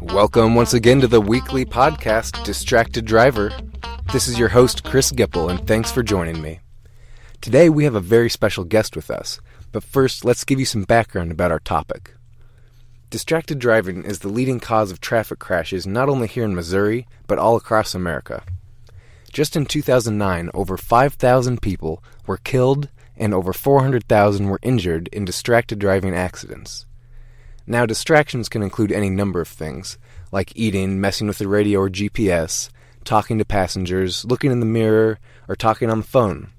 Welcome once again to the weekly podcast, Distracted Driver. This is your host, Chris Gipple, and thanks for joining me. Today we have a very special guest with us, but first let's give you some background about our topic. Distracted driving is the leading cause of traffic crashes not only here in Missouri, but all across America. Just in 2009, over 5,000 people were killed and over 400,000 were injured in distracted driving accidents. Now, distractions can include any number of things, like eating, messing with the radio or GPS, talking to passengers, looking in the mirror, or talking on the phone.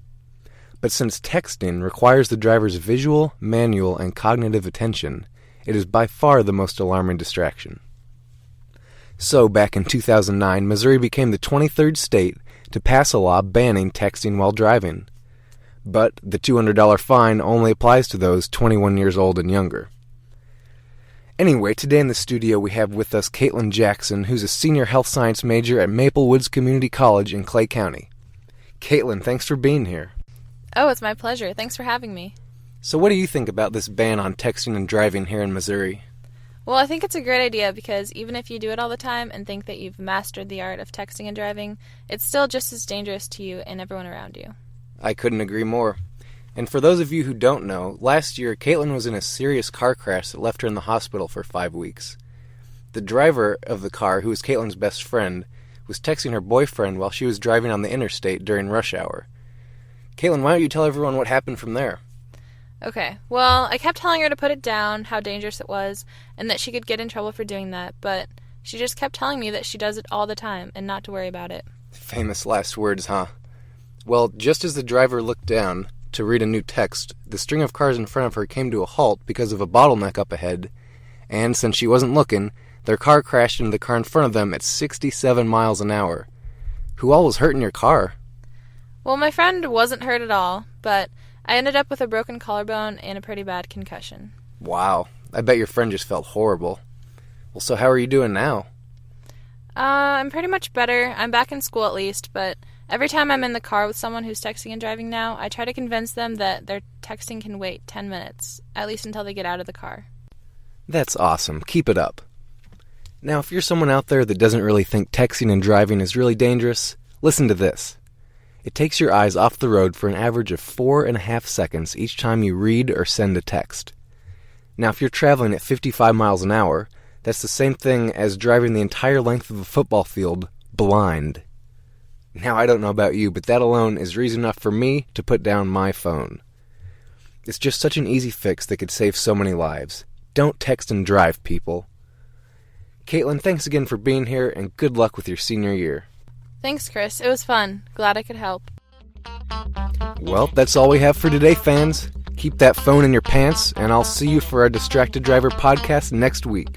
But since texting requires the driver's visual, manual, and cognitive attention, it is by far the most alarming distraction. So, back in 2009, Missouri became the 23rd state to pass a law banning texting while driving. But the $200 fine only applies to those 21 years old and younger. Anyway, today in the studio we have with us Caitlin Jackson, who's a senior health science major at Maple Woods Community College in Clay County. Caitlin, thanks for being here. Oh, it's my pleasure. Thanks for having me. So what do you think about this ban on texting and driving here in Missouri? Well, I think it's a great idea because even if you do it all the time and think that you've mastered the art of texting and driving, it's still just as dangerous to you and everyone around you. I couldn't agree more. And for those of you who don't know, last year Caitlin was in a serious car crash that left her in the hospital for 5 weeks. The driver of the car, who was Caitlin's best friend, was texting her boyfriend while she was driving on the interstate during rush hour. Caitlin, why don't you tell everyone what happened from there? Okay, well, I kept telling her to put it down, how dangerous it was, and that she could get in trouble for doing that, but she just kept telling me that she does it all the time and not to worry about it. Famous last words, huh? Well, just as the driver looked down to read a new text, the string of cars in front of her came to a halt because of a bottleneck up ahead, and since she wasn't looking, their car crashed into the car in front of them at 67 miles an hour. Who all was hurt in your car? Well, my friend wasn't hurt at all, but I ended up with a broken collarbone and a pretty bad concussion. Wow, I bet your friend just felt horrible. Well, so how are you doing now? I'm pretty much better. I'm back in school at least, but every time I'm in the car with someone who's texting and driving now, I try to convince them that their texting can wait 10 minutes, at least until they get out of the car. That's awesome. Keep it up. Now, if you're someone out there that doesn't really think texting and driving is really dangerous, listen to this. It takes your eyes off the road for an average of 4.5 seconds each time you read or send a text. Now, if you're traveling at 55 miles an hour, that's the same thing as driving the entire length of a football field blind. Now, I don't know about you, but that alone is reason enough for me to put down my phone. It's just such an easy fix that could save so many lives. Don't text and drive, people. Caitlin, thanks again for being here, and good luck with your senior year. Thanks, Chris. It was fun. Glad I could help. Well, that's all we have for today, fans. Keep that phone in your pants, and I'll see you for our Distracted Driver podcast next week.